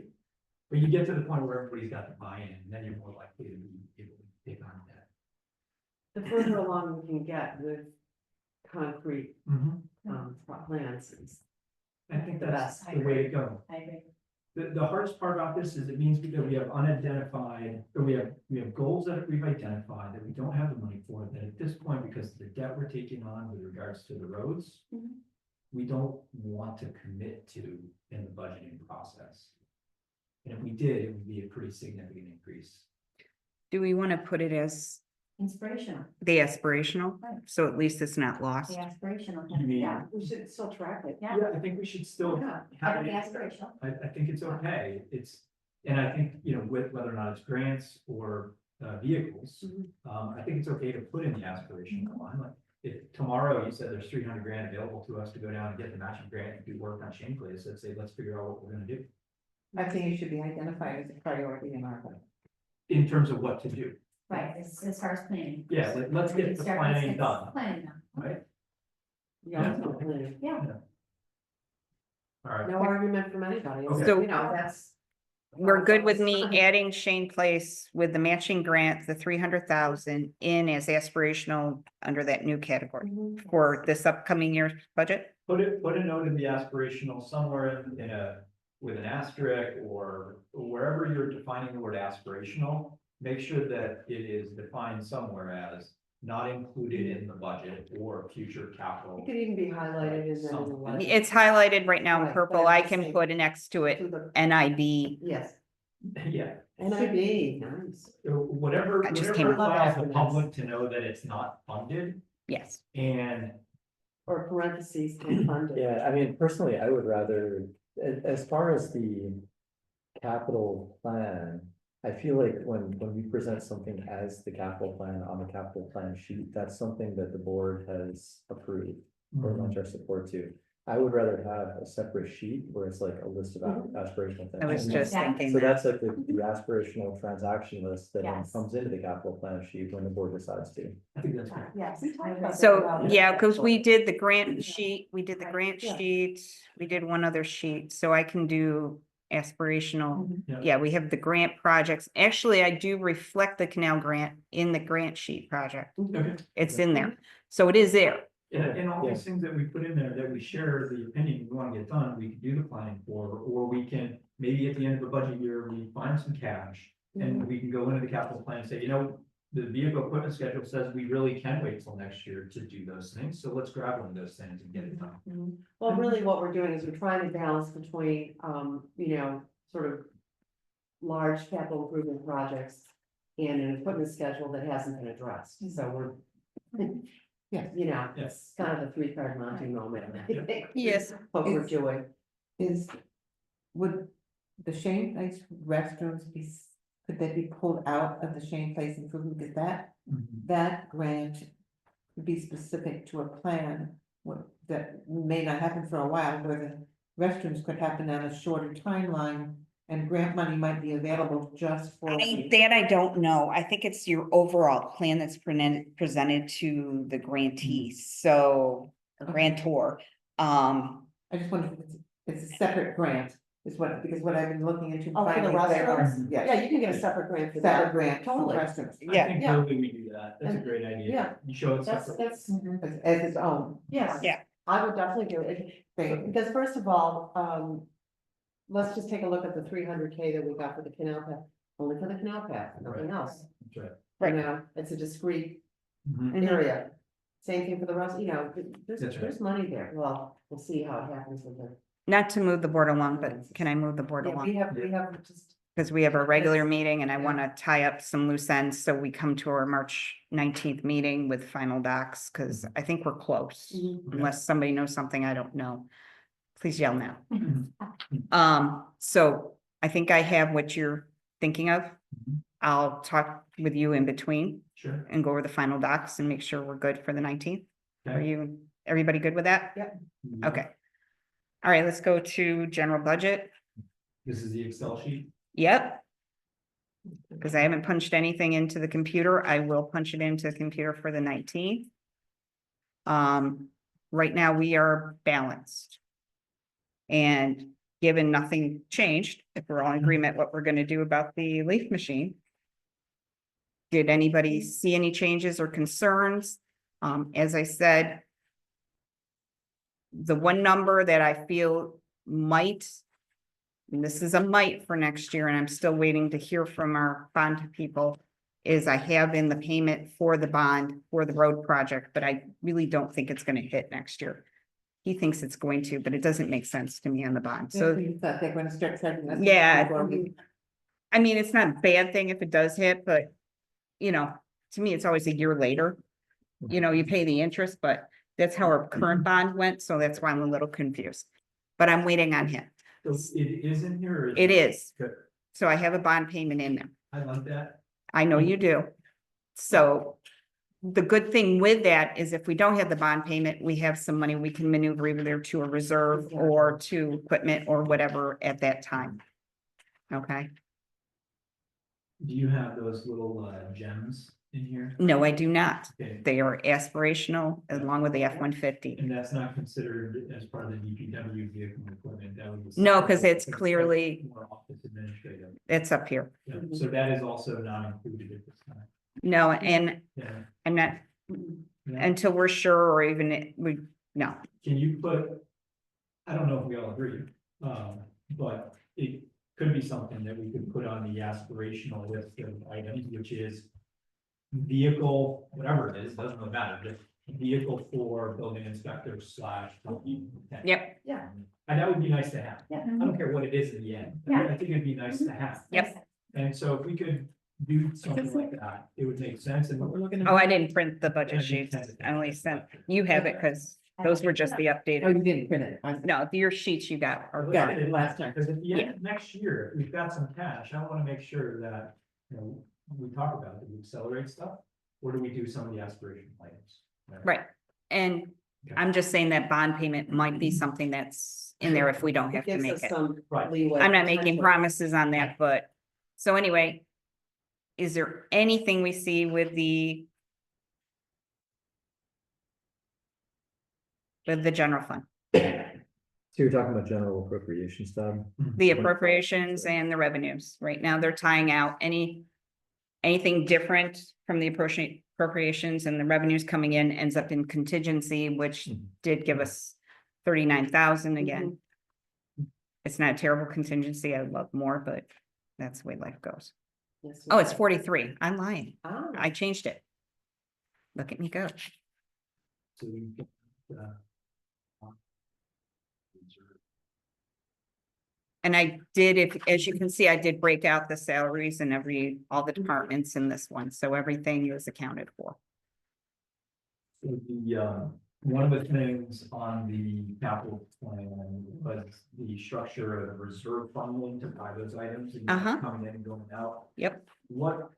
But you get to the point where everybody's got the buy-in, and then you're more likely to be able to take on debt. The further along we can get with concrete, plans. I think The that's best. the way to go. I agree. The hardest part about this is it means that we have unidentified, or we have goals that we've identified that we don't have the money for, that at this point, because of the debt we're taking on with regards to the roads, Mhm. we don't want to commit to in the budgeting process. And if we did, it would be a pretty significant increase. Do we want to put it as Inspirational, the aspirational? Right. So at least it's not lost. the aspirational, You mean- yeah, We should still track it. yeah, Yeah, I think we should still Yeah. have the it. aspirational. I think it's okay. And I think, you know, with whether or not it's grants or vehicles, I think it's okay to put in the aspirational line. Like, if tomorrow you said there's 300 grand available to us to go down and get the matching grant and do work on Shane Place, I'd say, let's figure out what we're gonna do I think it should be identified as a priority in our budget. in terms of what to do. Right, as far as planning. Yeah, let's We get can the start- planning let's done, Planning done. right? Yeah. All right. No argument from anybody. Okay. So- You know, that's. We're good with me Fine. adding Shane Place with the matching grant, the 300,000 in as aspirational under that new category for this upcoming year's budget? Put a note in the aspirational somewhere in a, with an asterisk or wherever you're defining the word aspirational. Make sure that it is defined somewhere as not included in the budget or future capital. It could even be highlighted in the. Something. It's highlighted right now in Right, purple. but I I'm just can saying- put next to it To the, NIB. yes, Yeah, NIB, nice. I whatever just whatever came up with allows the acronyms. public to know that it's not funded Yes. and Or parentheses, unfunded. Yeah, I mean, personally, I would rather, as far as the capital plan, I feel like when we present something as the capital plan on the capital plan sheet, that's something that the board has approved or lent our support to. I would rather have a separate sheet where it's like a list of aspirational things. I was And just Exactly. thinking So that. that's like the aspirational transaction list that then Yes. comes into the capital plan sheet when the board decides to. I think that's great. Yes. We talked I agree. about So, that. yeah, because we did the grant sheet, we did the Right, grant yeah. sheet, we did one other sheet, so I can do aspirational. Yeah. Yeah, we have the grant projects. Actually, I do reflect the canal grant in the grant sheet project. Okay. It's in there. So it is there. And all these things that we put in there that we share the opinion we want to get done, we can do the planning for, or we can, maybe at the end of the budget year, we find some cash. And we can go into the capital plan and say, you know, the vehicle equipment schedule says we really can wait till next year to do those things, so let's grab one of those things and get it done. Well, really what we're doing is we're trying to balance between, sort of large capital improvement projects and an equipment schedule that hasn't been addressed, so we're. Yeah. You know, Yeah. it's kind of a three-card Monte moment, I think. Yes. What we're It's- doing. Is, would the Shane Place restrooms be, could they be pulled out of the Shane Place improvement? Because that grant would be specific to a plan that may not happen for a while, where the restrooms could happen on a shorter timeline, and grant money might be available just for. I don't know. I think it's your overall plan that's presented to the grantees, so, or Okay. grantor. I just wonder if it's a separate grant, is what, because what I've been looking into. Oh, for the finding there are- restrooms? Yeah, Yeah, you can get a separate grant for separate that. grant for Totally. restrooms. Yeah. I think Yeah. totally we do that. That's a And- great idea. yeah. You show it That's, separately. that's, As its own. yes. Yeah. I would definitely do it, because first of all, let's just take a look at the 300K that we got for the canal path, only for the canal path, nothing else. That's right. Right. You know, it's a discrete Mhm. Mhm. area. Same thing for the rest, you know, That's right. there's money there. Well, we'll see how it happens with the. Not to move the board along, but can I move the board Yeah, along? we have just, Because we have a regular Yes. meeting and I Yeah. want to tie up some loose ends, so we come to our March 19th meeting with final docs, because I think we're close. Unless somebody knows something I don't know, please yell now. So I think I have what you're thinking of. Mhm. I'll talk with you in between Sure. and go over the final docs and make sure we're good for the 19th. Are Okay. you, everybody good with that? Yeah. Okay. All right, let's go to general budget. This is the Excel sheet. Yep. Because I haven't punched anything into the computer. I will punch it into the computer for the 19th. Right now we are balanced. And given nothing changed, if we're all in agreement what we're gonna do about the leaf machine. Did anybody see any changes or concerns? As I said. The one number that I feel might. And this is a might for next year, and I'm still waiting to hear from our bond people. Is I have in the payment for the bond for the road project, but I really don't think it's gonna hit next year. He thinks it's going to, but it doesn't make sense to me on the bond, So so, you thought they're gonna start charging us. Yeah. before we- I mean, it's not a bad thing if it does hit, but. You know, to me, it's always a year later. You know, you pay the interest, but that's how our current bond went, so that's why I'm a little confused. But I'm waiting on him. So it is in here. or It is, Good. so I have a bond payment in there. I like that. I know you do. So the good thing with that is if we don't have the bond payment, we have some money we can maneuver either to a reserve or to equipment or whatever at that time. Okay, Do you have those little gems in here? no, I do not. Okay, They are aspirational along with the F-150. and that's not considered as part of the DPW vehicle equipment, that would be. No, 'cause it's separate, clearly- More office administrative, It's up here. yeah, so that is also not included at this time, No, and yeah. I'm not, Yeah. until we're sure or even no. Can you put, I don't know if we all agree, but it could be something that we could put on the aspirational list of items, which is vehicle, whatever it is, doesn't really matter, just vehicle for building inspector slash. Yep, Yeah. And that would be nice to have. Yeah. I don't care what it is in the end. Yeah. I think it'd be nice to have. Yep. And so if we could do something like that, it would make sense and what we're looking at. oh, I didn't print the budget sheets. I only sent, you have it because those were just the Oh, updated. you didn't print it. No, your sheets you got are Got fine. it last time. Because at the end of next year, if we've got some cash, I wanna make sure that, you know, we talk about, do we accelerate stuff? Or do we do some of the aspiration items? Right, and I'm just saying that bond payment might be something that's in there if we don't It have to gives make us it. some Right. leeway. I'm not making potentially. promises on that, but, so anyway. Is there anything we see with the general fund, So you're talking about general appropriations, Tom? the appropriations and the revenues? Right now, they're tying out anything different from the appropriations and the revenues coming in ends up in contingency, which Mhm. did give us 39,000 again. It's not a terrible contingency. I would love more, but that's the way life goes. Yes, Oh, it's 43. I'm lying. Ah, I changed it. Look at me go. So we can, And I did, if, as you can see, I did break out the salaries and all the departments in this one, so everything is accounted for. So one of the things on the capital plan was the structure of reserve funding to buy those items. And Uh-huh. coming in and going out. Yep, What,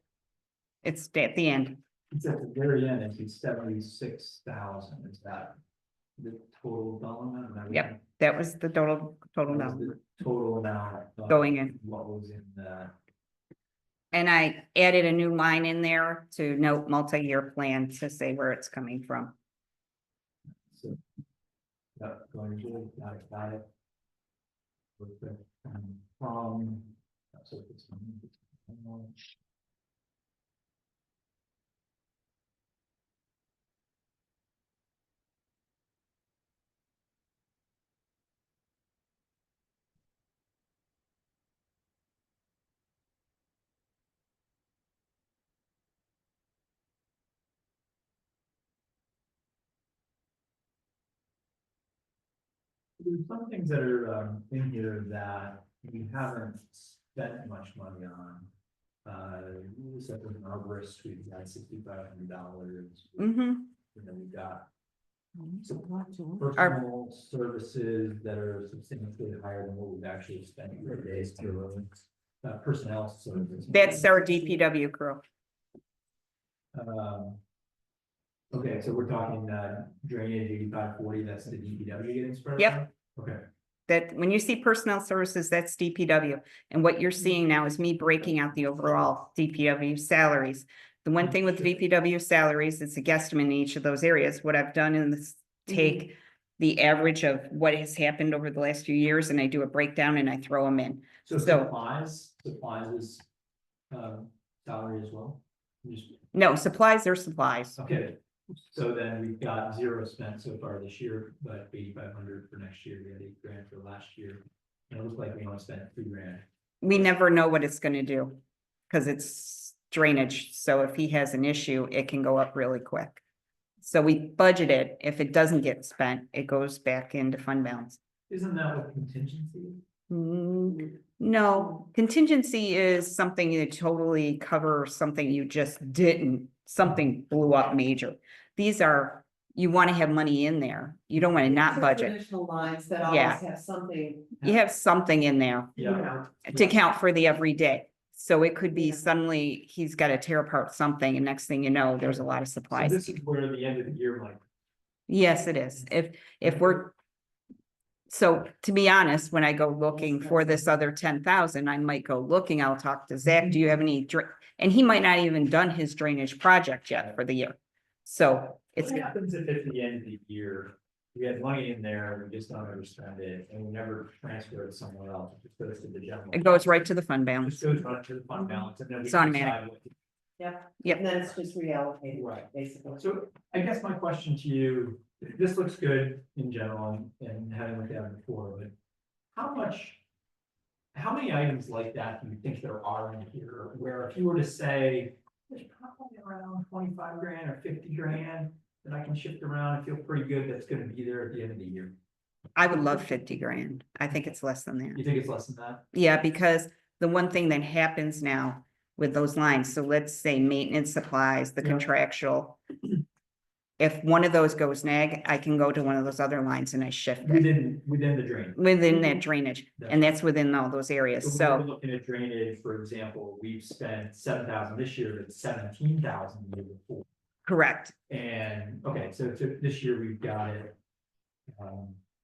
it's at the end. it's at the very end, it's 76,000, is that the total dollar amount? Am I Yep. right? That was the total That was number the total amount. of going in. What was in the, And I added a new line in there to note multi-year plan to say where it's coming from. so. Yep, going to, got it. Perfect. So it's. There's some things that are in here that we haven't spent much money on. Except with an arborist, we've got $6,500. Mm-hmm. And then we've got Our- personal services that are substantially higher than what we've actually spent. For days personnel services. That's our DPW crew. Okay, so we're talking drainage 8540, that's the DPW getting spread? Yep. out? Okay, That when you see personnel services, that's DPW. And what you're seeing now is me breaking out the overall DPW salaries. The one thing with DPW salaries, it's a guesstimate in each of those areas. What I've done in this, take the average of what has happened over the last few years and I do a breakdown and I throw them in. so So- supplies is salary as well? Just- No, supplies are supplies. Okay, so then we've got 0 spent so far this year, but 8,500 for next year, we had $8,000 for last year. And it looks like we only spent $3,000. We never know what it's gonna do. Cause it's drainage. So if he has an issue, it can go up really quick. So we budget it. If it doesn't get spent, it goes back into fund balance. Isn't that what contingency is? No, contingency is something you totally cover something you just didn't, something blew up major. These are, you want to have money in there. You don't want to not These are budget. Traditional lines that Yeah. always have something, You have something in there you know, to count for the everyday. So it could be Yeah. suddenly he's got to tear apart something and next thing you know, there's a lot of So supplies. this is where the end of the year might. Yes, it is. If we're. So to be honest, when I go looking for this other 10,000, I might go looking, I'll talk to Zach, do you have any and he might not even done his drainage project yet for the year. So it's, What happens if at the end of the year, we had money in there, we just don't understand it, and we never transfer it somewhere else, it just goes to the general. it goes right to the fund Just balance. goes right to the fund balance, and then we. It's automatic. decide what to- yep. Yep. And then it's just reallocated, Right. basically. So I guess my question to you, this looks good in general and having looked at it before, but how many items like that do you think there are in here where if you were to say, there's probably around 25 grand or 50 grand that I can shift around and feel pretty good that's gonna be there at the end of the year? I would love 50 grand. I think it's less than that. You think it's less than that? Yeah, because the one thing that happens now with those lines, so let's say maintenance supplies, the Yeah. contractual. If one of those goes neg, I can go to one of those other lines and I shift it Within the drain. within that drainage, and that's within all those areas, So when we're so. looking at drainage, for example, we've spent 7,000 this year, but 17,000 the year before. Correct, And, okay, so this year we've got it.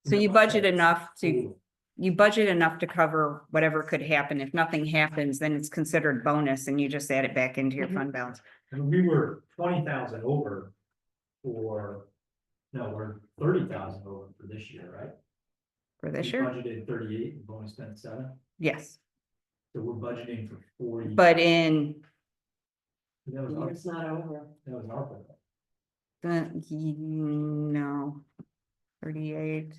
so you budget enough to, Ooh, you budget enough to cover whatever could happen, if nothing happens, then it's considered bonus and you just add it back into your fund balance. And we were 20,000 over we're 30,000 over for this year, right? For this We year, Budgeted 38, we've only spent 7, yes, so we're budgeting for 40. but in That was The our, year's not over. that was our. no. 38,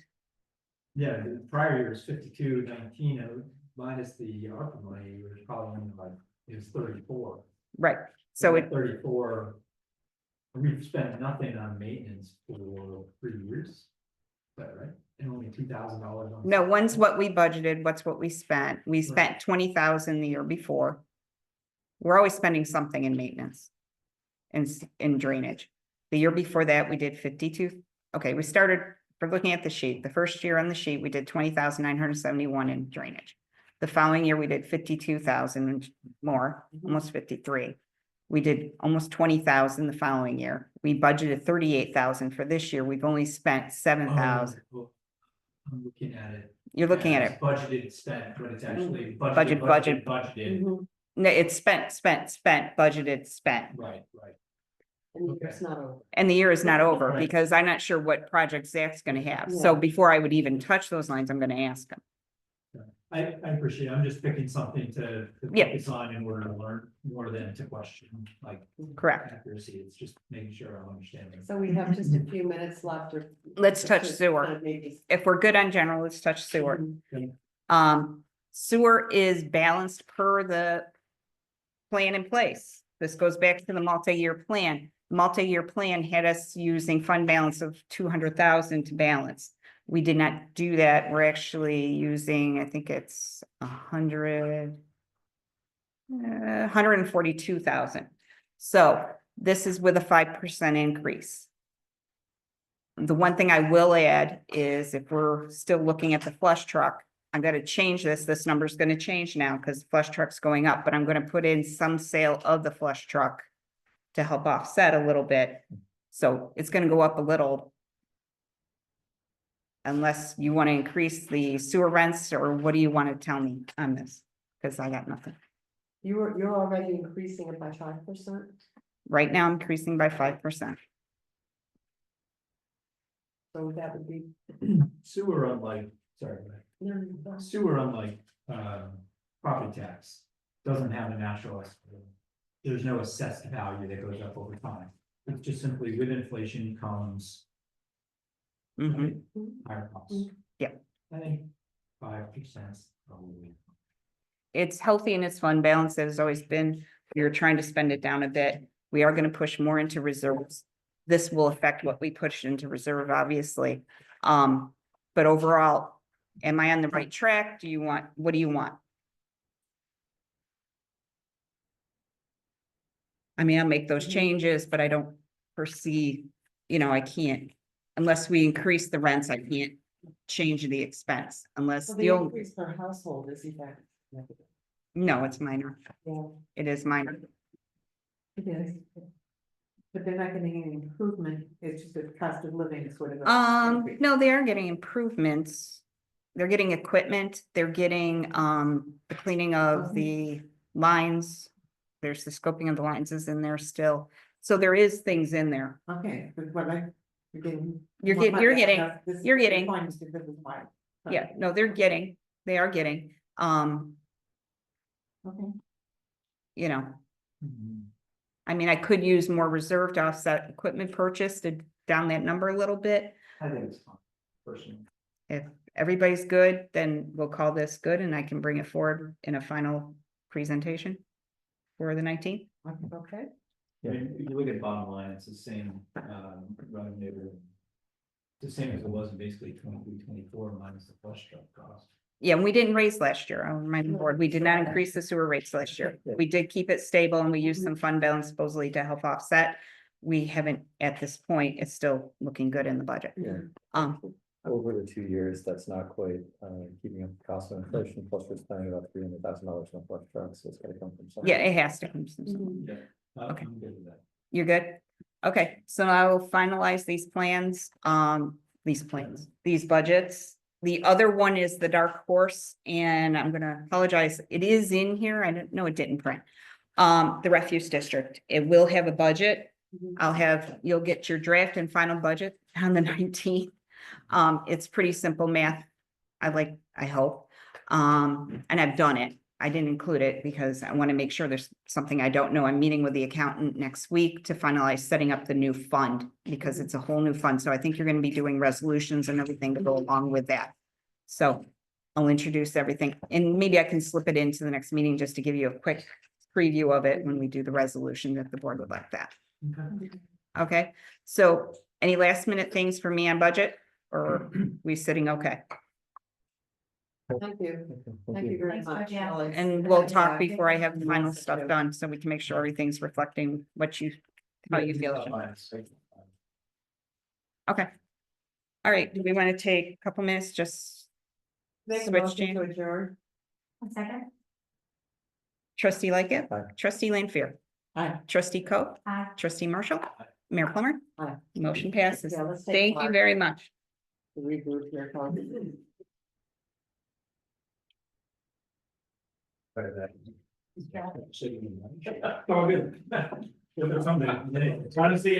Yeah, the prior year was 52.19, and minus the ARPA money, it was probably only like, it was 34. right, so it, 34. We've spent nothing on maintenance for 3 years. Is that right? and only $2,000 on. No, one's what we budgeted, what's what we spent. We spent 20,000 the year before. We're always spending something in maintenance. And in drainage. The year before that, we did 52. Okay, we started, we're looking at the sheet. The first year on the sheet, we did 20,971 in drainage. The following year, we did 52,000 and more, almost 53. We did almost 20,000 the following year. We budgeted 38,000 for this year. We've only spent 7,000. Oh, I'm looking at it. You're looking at as it. Budgeted spent, but it's actually Budget. budgeted. No, it's spent, budgeted, spent. Right. And Okay. it's not over. And the year is not over Right. because I'm not sure what project Zach's gonna have. So Yeah. before I would even touch those lines, I'm gonna ask him. I appreciate it. I'm just picking something to Yeah. focus on in order to learn more than to question, like Correct. accuracy. It's just making sure I'm understanding. So we have just a few minutes left or. Let's touch just sewer. kind of maybe- If we're good on general, let's touch sewer. Mhm. Sewer is balanced per the plan in place. This goes back to the multi-year plan. Multi-year plan had us using fund balance of 200,000 to balance. We did not do that. We're actually using, I think it's 142,000. So this is with a 5% increase. The one thing I will add is if we're still looking at the flush truck, I'm gonna change this. This number's gonna change now because flush truck's going up, but I'm gonna put in some sale of the flush truck to help offset a little bit. So it's gonna go up a little. Unless you want to increase the sewer rents, or what do you want to tell me on this? Because I got nothing. You're already increasing it by 5%? Right now, I'm increasing by 5%. So that would be. Sewer unlike, sorry, sewer unlike, property tax, doesn't have a natural escalator. There's no assessed value that goes up over time. It's just simply with inflation comes Mhm. higher costs. Yeah. I think 5% probably. It's healthy in its fund balance. It has always been. We were trying to spend it down a bit. We are going to push more into reserves. This will affect what we push into reserve, obviously. But overall, am I on the right track? What do you want? I mean, I'll make those changes, but I don't foresee, I can't. Unless we increase the rents, I can't change the expense unless Well, the the old, increase per household is effective. no, it's minor. Yeah, It is minor. It is. But they're not getting any improvement, it's just the cost of living sort of. No, they are getting improvements. They're getting equipment, they're getting, the cleaning of the lines. There's the scoping of the lines is in there still. So there is things in there. Okay, but what you're getting. You're well, getting, you're that's getting, enough. This is you're getting- fine, just because it's mine. yeah, no, they are getting, Okay. I mean, I could use more reserve to offset equipment purchase to down that number a little bit. I think it's fine, personally. If everybody's good, then we'll call this good and I can bring it forward in a final presentation for the 19th. okay. I mean, if you look at the bottom line, it's the same, revenue. The same as it was in basically 23-24 minus the flush truck cost. Yeah, and we didn't raise last year. I'll remind the board, we did not increase the sewer rates last year. We did keep it stable and we used some fund balance supposedly to help offset. We haven't, at this point, it's still looking good in the budget. Yeah. Um, Over the 2 years, that's not quite keeping up the cost of inflation, plus we're spending about $300,000 on flush trucks, so it's gotta come from somewhere. yeah, it has to come from somewhere. Mhm. Yeah, Okay. I'm good with that. You're good? Okay, so I will finalize these plans, these budgets. The other one is the dark horse, and I'm gonna apologize. It is in here. I didn't know it didn't print. The refuse district. It will have a budget. Mhm. You'll get your draft and final budget on the 19th. It's pretty simple math. I hope. And I've done it. I didn't include it because I want to make sure there's something I don't know. I'm meeting with the accountant next week to finalize setting up the new fund because it's a whole new fund. So I think you're going to be doing resolutions and everything to go along with that. So I'll introduce everything and maybe I can slip it into the next meeting just to give you a quick preview of it when we do the resolution if the board would like that. Okay. Okay, so any last minute things for me on budget? or we sitting okay? Thank you, Okay, thank you very Thanks, much. Georgia. Shelley. And we'll talk Yeah. before I have the final Yes, stuff too. done, so we can make sure everything's reflecting what you, how you feel. Okay. All right, do we want to take a couple minutes, just Make a switch motion to Jan? adjourn. 1 second. Trustee Lightgev. Aye. Trustee Lanfair. Aye. Trustee Coe. Aye. Trustee Marshall. Mayor Plummer. Aye. Motion passes. Yeah, let's take Thank you five. very much. Regroup here, folks. Oh, good. If there's something, trying to see